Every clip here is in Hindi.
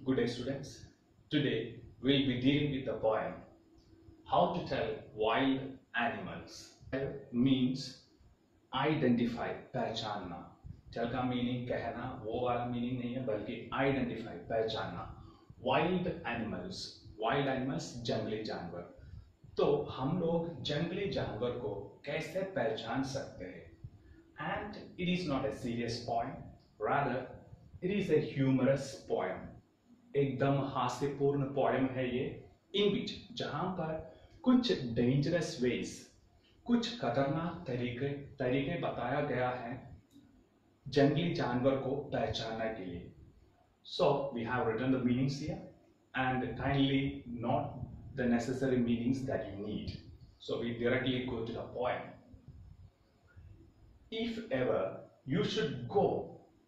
Good day, students. Today we'll be dealing with the poem How to Tell Wild Animals. Tell means identify, पहचानना. Tell का मीनिंग कहना, वो वाला मीनिंग नहीं है बल्कि identify, पहचानना. Wild animals, wild animals जंगली जानवर. तो हम लोग जंगली जानवर को कैसे पहचान सकते हैं? And it is not a serious poem, rather it is a humorous poem. एकदम हास्यपूर्ण पोएम है ये, इन विच जहां पर कुछ डेंजरस वेज, कुछ खतरनाक तरीके बताया गया है जंगली जानवर को पहचानने के लिए. So we have written the meanings here and kindly note the necessary meanings that you need. So we directly go to the poem. If ever you should go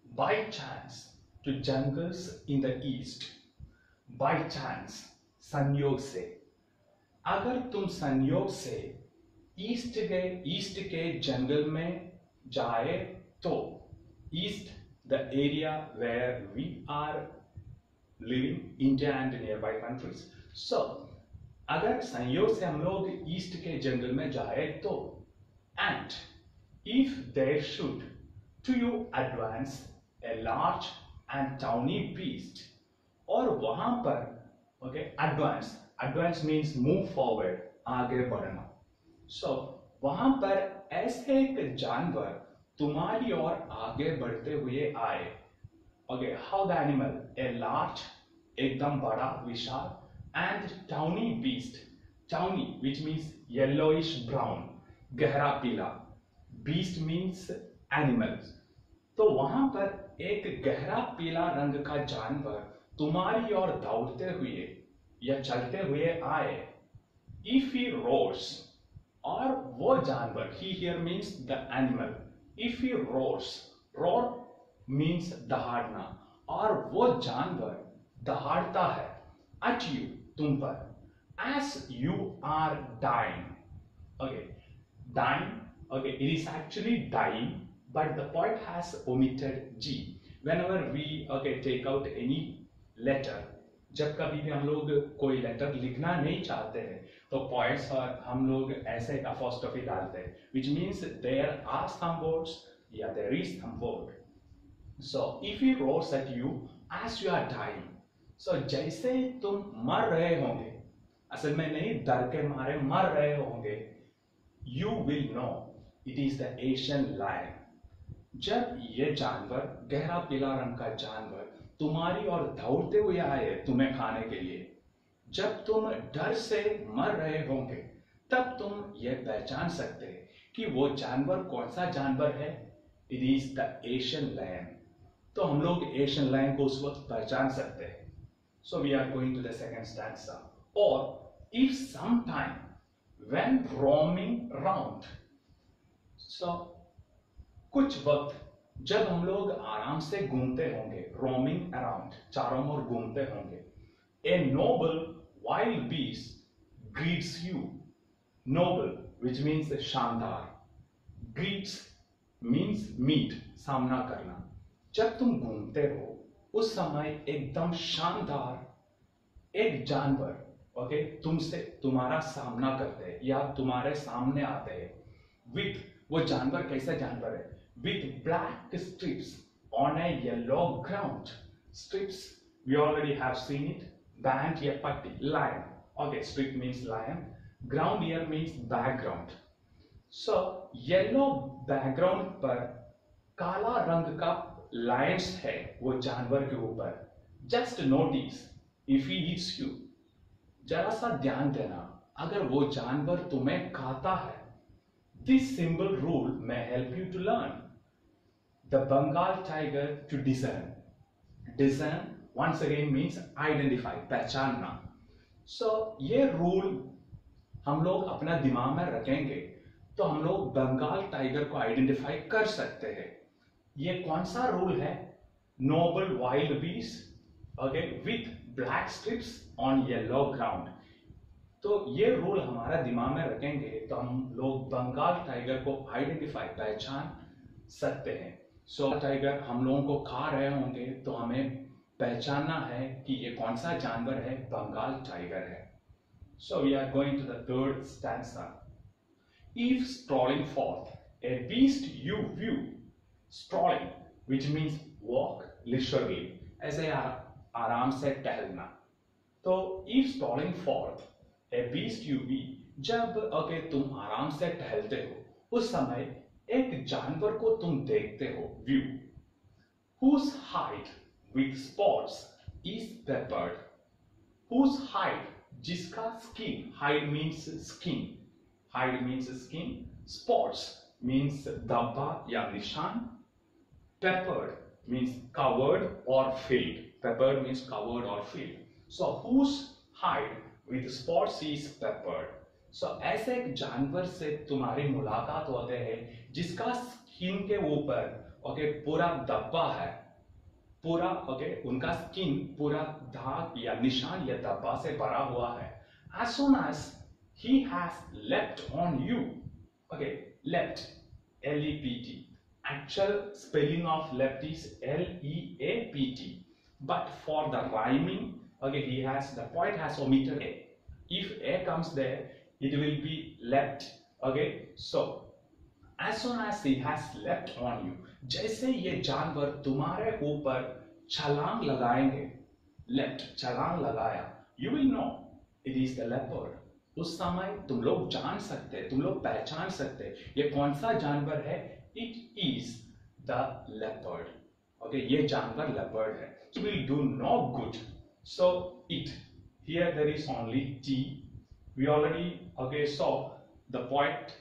by chance to jungles in the east, by chance, संयोग से, अगर तुम संयोग से ईस्ट के जंगल में जाए तो, east the area where we are living, India and nearby countries. So अगर संयोग से हम लोग ईस्ट के जंगल में जाए तो, and if there should to you advance a large and tawny beast, और वहां पर advance means move forward, आगे बढ़ना. So वहां पर ऐसे एक जानवर तुम्हारी ओर आगे बढ़ते हुए आए. How the animal? A large, एकदम बड़ा, विशाल, and tawny beast. Tawny which means yellowish brown, गहरा पीला. Beast means animals. तो वहां पर एक गहरा पीला रंग का जानवर तुम्हारी ओर दौड़ते हुए या चलते हुए आए. इफ ही रोर्स, और वो जानवर, he here means the animal. If he roars, roar means दहाड़ना, और वो जानवर दहाड़ता है एट यू, तुम पर, as you are dying. Dying. It is actually dying, but the poet has omitted G. Whenever we take out any letter, जब कभी भी हम लोग कोई लेटर लिखना नहीं चाहते हैं तो poets और हम लोग ऐसे एक apostrophe डालते हैं, which means there are some words या there is some word. So if he roars at you as you are dying, so जैसे तुम मर रहे होंगे, असल में नहीं, डर के मारे मर रहे होंगे, you will know it is the Asian lion. जब ये जानवर, गहरा पीला रंग का जानवर तुम्हारी ओर दौड़ते हुए आए तुम्हें खाने के लिए, जब तुम डर से मर रहे होंगे, तब तुम ये पहचान सकते हैं कि वो जानवर कौन सा जानवर है. It is the Asian lion. तो हम लोग एशियन लायन को उस वक्त पहचान सकते हैं. So we are going to the second stanza. और if some time when roaming round, so कुछ वक्त जब हम लोग आराम से घूमते होंगे, रोमिंग अराउंड, चारों ओर घूमते होंगे, a noble wild beast greets you. Noble which means शानदार, ग्रीट्स मीन्स मीट, सामना करना. जब तुम घूमते हो उस समय एकदम शानदार एक जानवर तुमसे, तुम्हारा सामना करते हैं या तुम्हारे सामने आते हैं. विथ, वो जानवर कैसा जानवर है? With black stripes on a yellow ground. Stripes we already have seen it. Band या पट्टी, lion. Strip means lion. Ground here means background. So yellow background पर काला रंग का लाइन्स है वो जानवर के ऊपर. Just notice if he eats you. जरा सा ध्यान देना, अगर वो जानवर तुम्हें खाता है. This simple rule may help you to learn the Bengal tiger to discern. Discern once again means identify, पहचानना. So ये रूल हम लोग अपना दिमाग में रखेंगे तो हम लोग बंगाल टाइगर को आइडेंटिफाई कर सकते हैं. ये कौन सा रूल है? Noble wild beast with black stripes on yellow ground. तो ये रूल हमारा दिमाग में रखेंगे तो हम लोग बंगाल टाइगर को आइडेंटिफाई, पहचान सकते हैं. सो टाइगर हम लोगों को खा रहे होंगे तो हमें पहचानना है कि ये कौन सा जानवर है, बंगाल टाइगर है। So we are going to the third stanza. If strolling forth, a beast you view, strolling, which means walk leisurely, ऐसे आराम से टहलना। तो if strolling forth, a beast you view, जब तुम आराम से टहलते हो उस समय एक जानवर को तुम देखते हो, view, whose hide with spots is peppered, whose hide, जिसका skin, hide means skin, hide means skin, spots means धब्बा या निशान, पेपर्ड मीन्स कवर्ड और फील्ड, पेपर्ड मीन्स कवर्ड और field. So whose hide with spots is peppered, सो ऐसे एक जानवर से तुम्हारी मुलाकात होते हैं जिसका स्किन के ऊपर पूरा धब्बा है, पूरा उनका स्किन पूरा दाग या निशान या धब्बा से भरा हुआ है। As soon as he has leapt on you, leapt, L-E-P-T, actual spelling of leapt is L-E-A-P-T, but for the rhyming, the poet has omitted A. If A comes there, it will be leapt. So as soon as he has leapt on you, जैसे ये जानवर तुम्हारे ऊपर छलांग लगाएंगे, लेफ्ट, छलांग लगाया, you will know it is the leopard. उस समय तुम लोग जान सकते, तुम लोग पहचान सकते ये कौन सा जानवर है, it is the leopard. ये जानवर leopard है. It will do no good. So it, here there is only T. We already saw the poet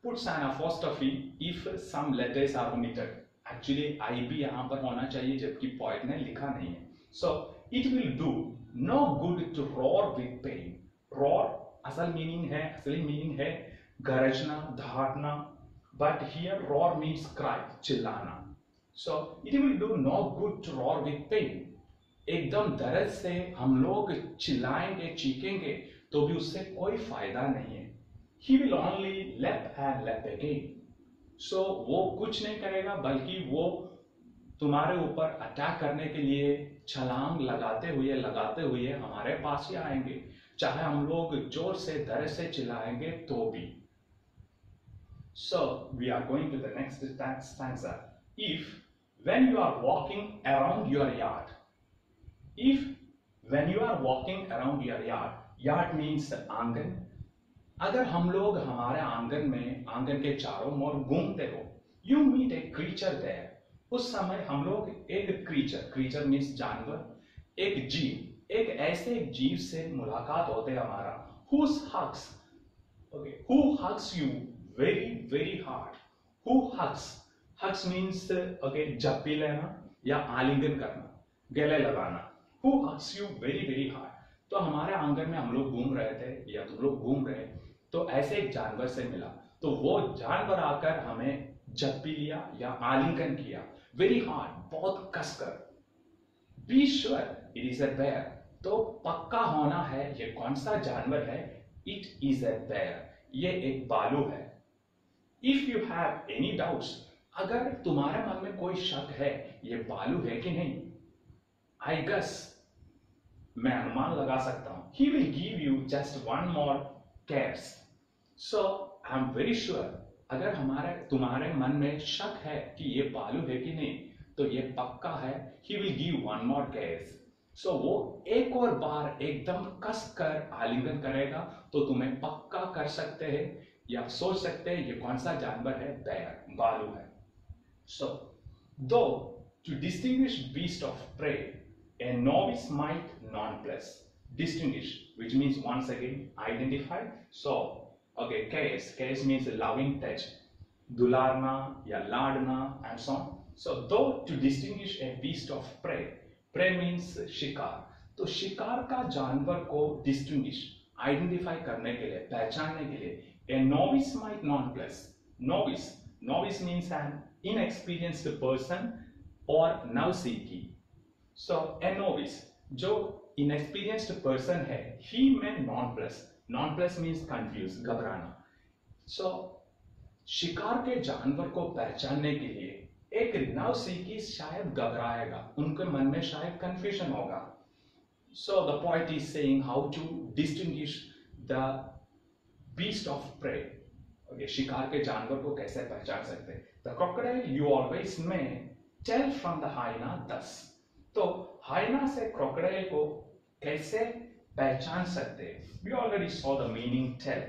puts an apostrophe if some letters are omitted. Actually I भी यहाँ पर होना चाहिए जबकि poet ने लिखा नहीं है. So it will do no good to roar with pain. Roar असली मीनिंग है गरजना, दहाड़ना, but here roar means cry, चिल्लाना. So it will do no good to roar with pain. एकदम दर्द से हम लोग चिल्लाएंगे, चीखेंगे तो भी उससे कोई फायदा नहीं है. He will only leap and leap again. So वो कुछ नहीं करेगा बल्कि वो तुम्हारे ऊपर अटैक करने के लिए छलांग लगाते हुए हमारे पास ही आएंगे, चाहे हम लोग जोर से दर्द से चिल्लाएंगे तो भी. So we are going to the next stanza. If when you are walking around your yard, if when you are walking around your yard means आंगन, अगर हम लोग हमारे आंगन के चारों ओर घूमते हो, you meet a creature there, उस समय हम लोग एक क्रीचर मीन्स जानवर, एक जीव, एक ऐसे जीव से मुलाकात होते हमारा, who hugs you very very hard, who hugs means जप्पी लेना या आलिंगन करना, गले लगाना, who hugs you very very hard. तो हमारे आंगन में हम लोग घूम रहे थे या तुम लोग घूम रहे तो ऐसे एक जानवर से मिला, तो वो जानवर आकर हमें जप्पी लिया या आलिंगन किया, वेरी हार्ड, बहुत कसकर. Be sure it is a bear, तो पक्का होना है ये कौन सा जानवर है, इट इज अ बेयर, ये एक भालू है. If you have any doubts, अगर तुम्हारे मन में कोई शक है ये भालू है कि नहीं, आई गेस, मैं अनुमान लगा सकता हूं, he will give you just one more cares. So I am very sure, अगर तुम्हारे मन में शक है कि ये भालू है कि नहीं, तो ये पक्का है, he will give one more cares. So वो एक और बार एकदम कसकर आलिंगन करेगा, तो तुम्हें पक्का कर सकते हैं या सोच सकते हैं ये कौन सा जानवर है, बेयर, भालू है. So though to distinguish beast of prey, a novice might nonplus. Distinguish, which means once again identify. So, case means loving touch, दुलारना या Ladna and so on. So, though to distinguish a beast of prey means शिकार. तो शिकार का जानवर को distinguish, identify करने के लिए, पहचानने के लिए, a novice might nonplus. Novice means an inexperienced person or navsiki. So a novice, जो inexperienced person है, he may nonplus means confused, घबराना. So शिकार के जानवर को पहचानने के लिए एक नव सीखी शायद घबराएगा, उनके मन में शायद कंफ्यूजन होगा. So the poet is saying how to distinguish the beast of prey. Okay, शिकार के जानवर को कैसे पहचान सकते हैं. The crocodile you always may tell from the hyena thus. तो hyena से crocodile को कैसे पहचान सकते हैं. We already saw the meaning tell.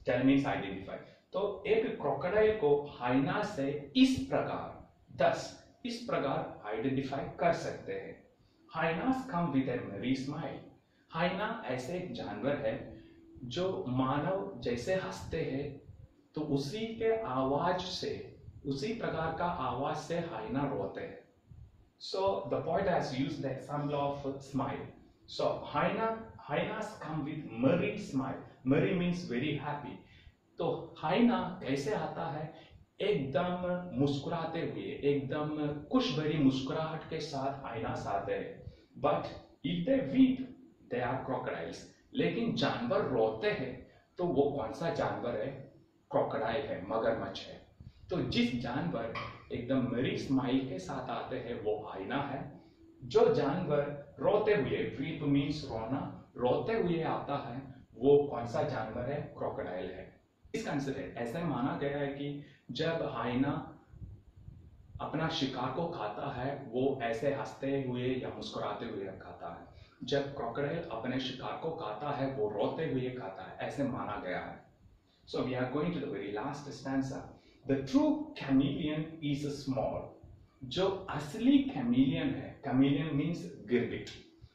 Tell means identify. तो एक crocodile को hyena से इस प्रकार, thus इस प्रकार आइडेंटिफाई कर सकते हैं. Hyenas come with a merry smile. हाइना ऐसे एक जानवर है जो मानव जैसे हंसते हैं, तो उसी के आवाज से, उसी प्रकार का आवाज से हाइना रोते हैं. So the poet has used the example of smile. So hyenas come with merry smile. Merry means very happy. तो हाइना कैसे आता है, एकदम मुस्कुराते हुए, एकदम खुश भरी मुस्कुराहट के साथ हाइनास आते हैं. But if they weep they are crocodiles. लेकिन जानवर रोते हैं तो वो कौन सा जानवर है, क्रोकोडाइल है, मगरमच्छ है. तो जिस जानवर एकदम मेरी स्माइल के साथ आते हैं वो हाइना है. जो जानवर रोते हुए, वीप मीन्स रोना, रोते हुए आता है, वो कौन सा जानवर है, क्रोकोडाइल है. इस कंसिडर ऐसा माना गया है कि जब हाइना अपना शिकार को खाता है वो ऐसे हंसते हुए या मुस्कुराते हुए खाता है. जब क्रोकोडाइल अपने शिकार को खाता है वो रोते हुए खाता है, ऐसे माना गया है. So we are going to the very last stanza. The true chameleon is small. जो असली chameleon है, chameleon means गिरगिट.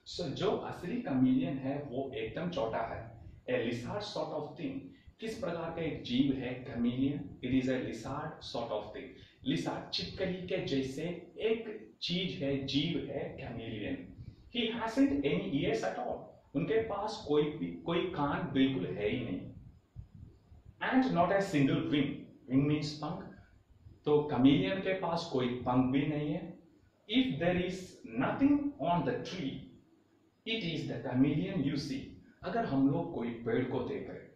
So जो असली chameleon है वो एकदम छोटा है. A lizard sort of thing. किस प्रकार का एक जीव है chameleon? It is a lizard sort of thing. लिसार्ड छिपकली के जैसे एक चीज है, जीव है chameleon. He hasn't any ears at all. उनके पास कोई कान बिल्कुल है ही नहीं. And not a single wing. Wing means पंख. तो chameleon के पास कोई पंख भी नहीं है. If there is nothing on the tree, it is the chameleon you see. अगर हम लोग कोई पेड़ को देख रहे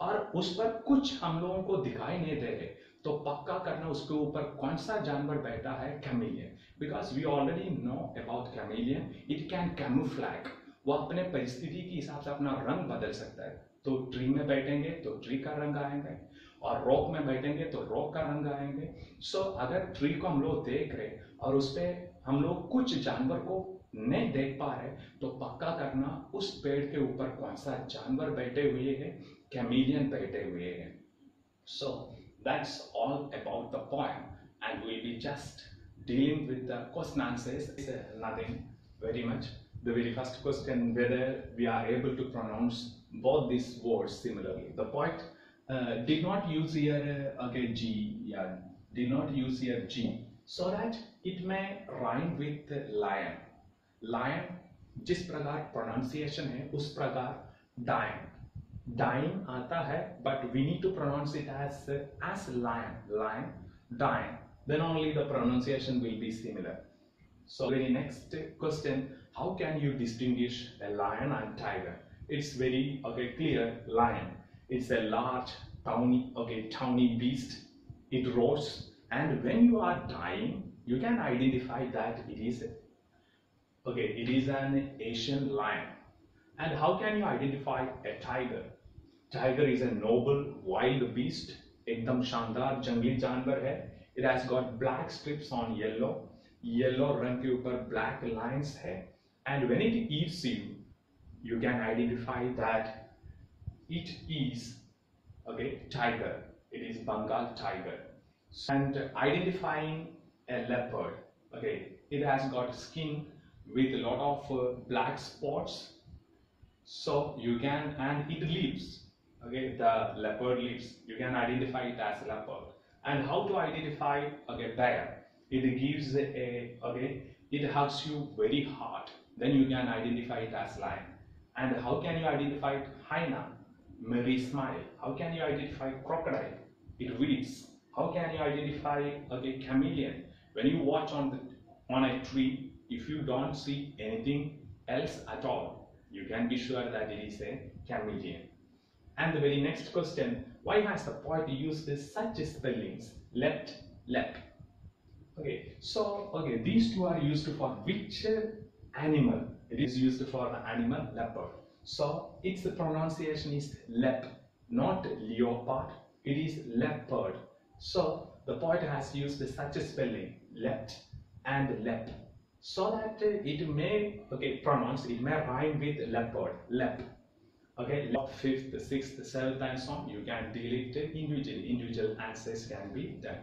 और उस पर कुछ हम लोगों को दिखाई नहीं दे रहे, तो पक्का करना उसके ऊपर कौन सा जानवर बैठा है, chameleon. Because we already know about chameleon, it can camouflage. वो अपने परिस्थिति के हिसाब से अपना रंग बदल सकता है. तो ट्री में बैठेंगे तो ट्री का रंग आएंगे, और रॉक में बैठेंगे तो रॉक का रंग आएंगे. सो अगर ट्री को हम लोग देख रहे और उस पे हम लोग कुछ जानवर को नहीं देख पा रहे, तो पक्का करना उस पेड़ के ऊपर कौन सा जानवर बैठे हुए हैं, chameleon बैठे हुए हैं. So that's all about the poem, and we'll be just dealing with the question answers. It's nothing very much. The very first question, whether we are able to pronounce both these words similarly. The poet did not use here G, yeah, did not use here G, so that it may rhyme with lion. Lion जिस प्रकार pronunciation है उस प्रकार dying. Dying आता है, but we need to pronounce it as lion, lion, dying. Then only the pronunciation will be similar. So very next question, how can you distinguish a lion and tiger? It's very clear. Lion, it's a large, tawny beast. It roars, and when you are dying, you can identify that it is an Asian lion. And how can you identify a tiger? Tiger is a noble wild beast, एकदम शानदार जंगली जानवर है. It has got black strips on yellow रंग के ऊपर black lines है. And when it eats you, you can identify that it is tiger. It is Bengal tiger. And identifying a leopard, it has got skin with a lot of black spots. So you can, and it lives. The leopard lives. You can identify it as leopard. And how to identify bear? It gives it hugs you very hard. Then you can identify it as lion. And how can you identify it? Hyena, merry smile. How can you identify crocodile? It weeps. How can you identify chameleon? When you watch on a tree, if you don't see anything else at all, you can be sure that it is a chameleon. And the very next question, why has the poet used such spellings? Leapt, leapt. Okay, so these two are used for which animal? It is used for the animal leopard. So its pronunciation is lep, not leopard. It is leopard. So the poet has used such a spelling, lept and lep, so that it may pronounce, it may rhyme with leopard, lep. Okay, fifth, sixth, seventh, and so on. You can delete it individually. Individual answers can be done.